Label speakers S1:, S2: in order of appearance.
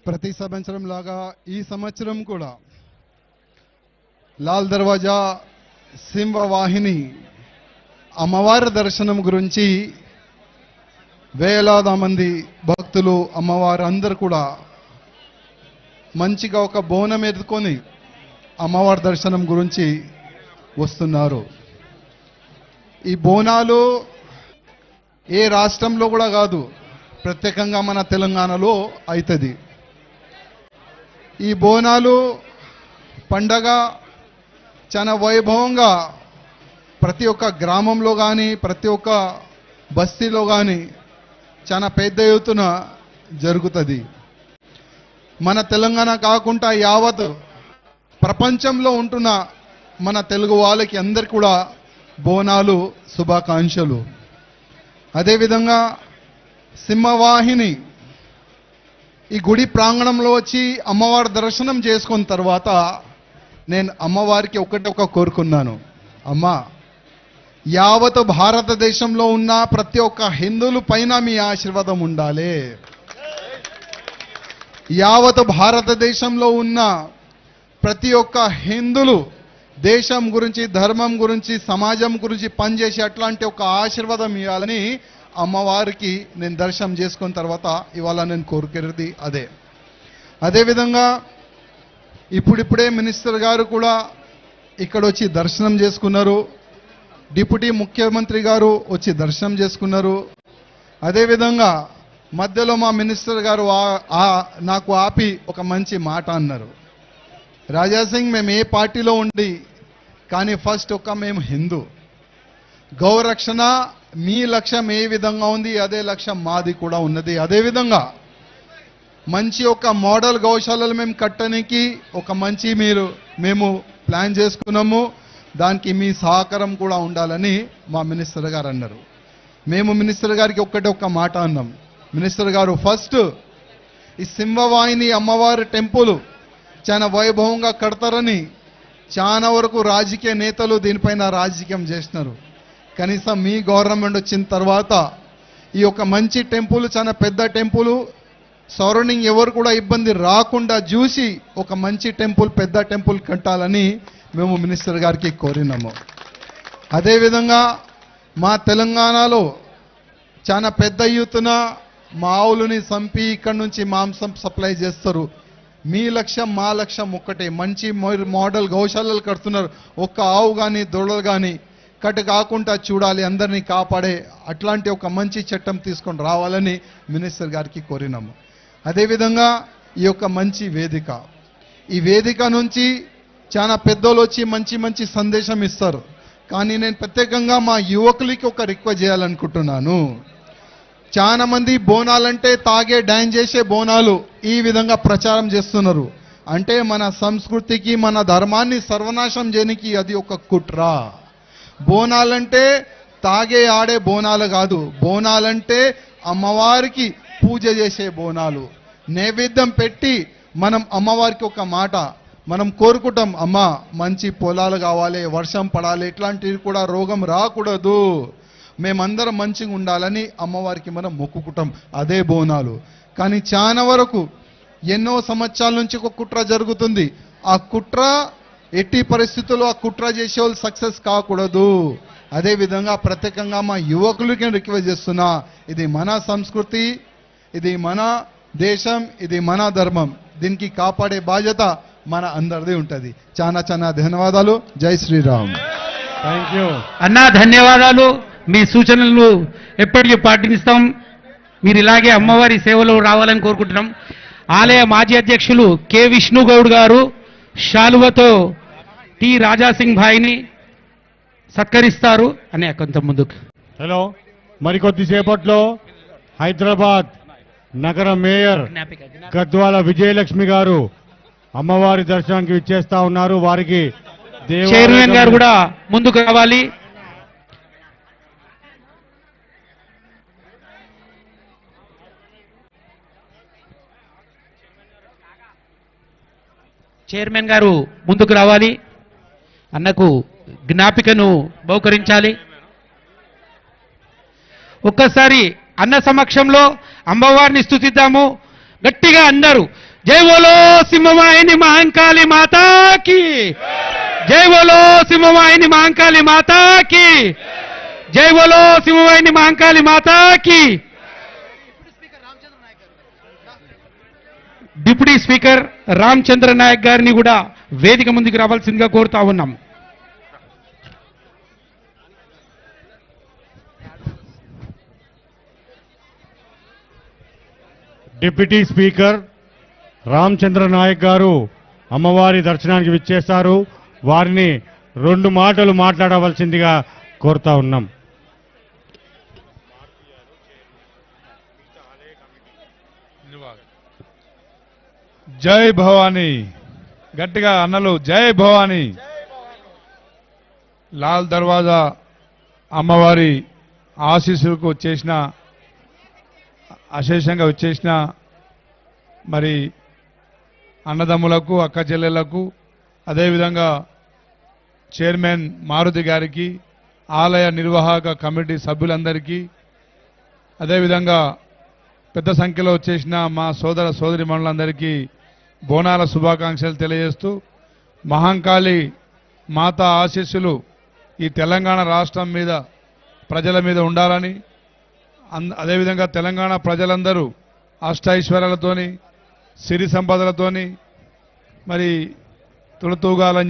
S1: ప్రతి సంవత్సరం లాగా ఈ సంవత్సరం కూడా లాల్ దర్వాజా సింహవాహిని అమ్మవారి దర్శనం గురించి వేలాది మంది భక్తులు అమ్మవారు అందరూ కూడా మంచిగా ఒక బోనం ఎత్తుకొని అమ్మవారి దర్శనం గురించి వస్తున్నారు. ఈ బోనాలు ఏ రాష్ట్రంలో కూడా కాదు, ప్రత్యేకంగా మన తెలంగాణలో అవుతుంది. ఈ బోనాలు పండగ చాలా వైభవంగా ప్రతి ఒక్క గ్రామంలో కానీ ప్రతి ఒక్క బస్తీలో కానీ చాలా పెద్ద ఎత్తున జరుగుతుంది. మన తెలంగాణ కాకుండా యావత్ ప్రపంచంలో ఉంటున్న మన తెలుగు వాళ్ళకి అందరికీ కూడా బోనాలు శుభాకాంక్షలు. అదేవిధంగా సింహవాహిని ఈ గుడి ప్రాంగణంలో వచ్చి అమ్మవారి దర్శనం చేసుకున్న తర్వాత నేను అమ్మవారికి ఒకటి కోరుకున్నాను, అమ్మ యావత్ భారతదేశంలో ఉన్న ప్రతి ఒక్క హిందువుల పైన మీ ఆశీర్వాదం ఉండాలి. యావత్ భారతదేశంలో ఉన్న ప్రతి ఒక్క హిందువులు దేశం గురించి ధర్మం గురించి సమాజం గురించి పనిచేసి అట్లాంటి ఒక ఆశీర్వాదం ఇవ్వాలని అమ్మవారికి నేను దర్శనం చేసుకున్న తర్వాత ఇవాళ నేను కోరుకునేది అదే. అదేవిధంగా ఇప్పుడిప్పుడే మినిస్టర్ గారు కూడా ఇక్కడ వచ్చి దర్శనం చేసుకున్నారు, డిప్యూటీ ముఖ్యమంత్రి గారు వచ్చి దర్శనం చేసుకున్నారు. అదేవిధంగా మధ్యలో మా మినిస్టర్ గారు నాకు ఆపి ఒక మంచి మాట అన్నారు, రాజాసింగ్ మేము ఏ పార్టీలో ఉండి కానీ ఫస్ట్ మేము హిందూ గౌరక్షణ మీ లక్ష్యం ఏ విధంగా ఉంది అదే లక్ష్యం మాది కూడా ఉన్నది. అదేవిధంగా మంచి ఒక మోడల్ గౌశాలలు మేము కట్టడానికి ఒక మంచి మేము ప్లాన్ చేసుకున్నాము, దానికి మీ సహకారం కూడా ఉండాలని మా మినిస్టర్ గారు అన్నారు. మేము మినిస్టర్ గారికి ఒక్క మాట అన్నాం, మినిస్టర్ గారు ఫస్ట్ ఈ సింహవాహిని అమ్మవారి టెంపుల్ చాలా వైభవంగా కడతారని చాలా వరకు రాజకీయ నేతలు దీనిపైన రాజకీయం చేస్తున్నారు. కనీసం మీ గవర్నమెంట్ వచ్చిన తర్వాత ఈ యొక్క మంచి టెంపుల్ చాలా పెద్ద టెంపుల్ సరౌండింగ్ ఎవరు కూడా ఇబ్బంది రాకుండా చూసి ఒక మంచి టెంపుల్ పెద్ద టెంపుల్ కట్టాలని మేము మినిస్టర్ గారికి కోరినాము. అదేవిధంగా మా తెలంగాణలో చాలా పెద్ద ఎత్తున మా ఆవులని చంపి ఇక్కడ నుంచి మాంసం సప్లై చేస్తారు. మీ లక్ష్యం మా లక్ష్యం ఒక్కటే, మంచి మోడల్ గౌశాలలు కడుతున్నారు, ఒక్క ఆవు కానీ దొడలు కానీ కట్టు కాకుండా చూడాలి, అందరినీ కాపాడే అట్లాంటి ఒక మంచి చట్టం తీసుకొని రావాలని మినిస్టర్ గారికి కోరినాము. అదేవిధంగా ఈ యొక్క మంచి వేదిక, ఈ వేదిక నుంచి చాలా పెద్దోళ్ళు వచ్చి మంచి మంచి సందేశం ఇస్తారు. కానీ నేను ప్రత్యేకంగా మా యువకులకి ఒక రిక్వెస్ట్ చేయాలనుకుంటున్నాను. చాలా మంది బోనాలంటే తాగే డాన్స్ చేసే బోనాలు ఈ విధంగా ప్రచారం చేస్తున్నారు. అంటే మన సంస్కృతికి మన ధర్మాన్ని సర్వనాశం చేయడానికి అది ఒక కుట్ర. బోనాలంటే తాగే ఆడే బోనాలు కాదు, బోనాలంటే అమ్మవారికి పూజ చేసే బోనాలు. నైవేద్యం పెట్టి మనం అమ్మవారికి ఒక మాట మనం కోరుకుంటాం, అమ్మ మంచి పొలాలు కావాలి, వర్షం పడాలి, ఇట్లాంటివి కూడా రోగం రాకూడదు, మేమందరం మంచిగా ఉండాలని అమ్మవారికి మనం మొక్కుకుంటాం, అదే బోనాలు. కానీ చాలా వరకు ఎన్నో సంవత్సరాల నుంచి ఒక కుట్ర జరుగుతుంది. ఆ కుట్ర ఎట్టి పరిస్థితుల్లో ఆ కుట్ర చేసే వాళ్ళు సక్సెస్ కాకూడదు. అదేవిధంగా ప్రత్యేకంగా మా యువకులకి రిక్వెస్ట్ చేస్తున్నా, ఇది మన సంస్కృతి, ఇది మన దేశం, ఇది మన ధర్మం, దీనికి కాపాడే బాధ్యత మన అందరిది ఉంటుంది. చాలా చాలా ధన్యవాదాలు. జై శ్రీరామ్.
S2: థ్యాంక్ యూ అన్నా, ధన్యవాదాలు. మీ సూచనలు ఎప్పటికీ పాటిస్తాం. మీరు ఇలాగే అమ్మవారి సేవలో రావాలని కోరుకుంటున్నాం. ఆలయ మాజీ అధ్యక్షులు కె విష్ణుగౌడ్ గారు శాలువతో టి రాజాసింగ్ భాయ్ని సత్కరిస్తారు అనే కొంత ముందుకు.
S3: హలో, మరికొద్దిసేపట్లో హైదరాబాద్ నగర మేయర్ గద్వాల విజయలక్ష్మి గారు అమ్మవారి దర్శనానికి విచ్చేస్తా ఉన్నారు. వారికి
S2: చైర్మన్ గారు కూడా ముందుకు రావాలి. చైర్మన్ గారు ముందుకు రావాలి, అన్నకు జ్ఞాపికను బహుకరించాలి. ఒక్కసారి అన్న సమక్షంలో అమ్మవారిని స్తుతిద్దాము. గట్టిగా అందరూ జై బోలో సింహవాహిని మహంకాళి మాతాకి, జై బోలో సింహవాహిని మహంకాళి మాతాకి, జై బోలో సింహవాహిని మహంకాళి మాతాకి. డిప్యూటీ స్పీకర్ రామచంద్ర నాయక్ గారిని కూడా వేదిక ముందుకు రావాల్సిందిగా కోరుతా ఉన్నాం.
S3: డిప్యూటీ స్పీకర్ రామచంద్ర నాయక్ గారు అమ్మవారి దర్శనానికి విచ్చేస్తారు. వారిని 2 మాటలు మాట్లాడవలసిందిగా కోరుతా ఉన్నాం.
S4: జై భవానీ, గట్టిగా అన్నలు జై భవానీ. లాల్ దర్వాజా అమ్మవారి ఆశీస్సులకు వచ్చేసిన, అశేషంగా వచ్చేసిన మరి అన్నదమ్ములకు, అక్క చెల్లెళ్లకు, అదేవిధంగా చైర్మన్ మారుతి గారికి, ఆలయ నిర్వాహక కమిటీ సభ్యులందరికీ, అదేవిధంగా పెద్ద సంఖ్యలో వచ్చేసిన మా సోదర సోదరిమణులందరికీ బోనాల శుభాకాంక్షలు తెలియజేస్తూ, మహంకాళి మాత ఆశీస్సులు ఈ తెలంగాణ రాష్ట్రం మీద, ప్రజల మీద ఉండాలని, అదేవిధంగా తెలంగాణ ప్రజలందరూ అష్టైశ్వర్యాలతోని, సిరి సంపదలతోని మరి తులతూగాలని చెప్పి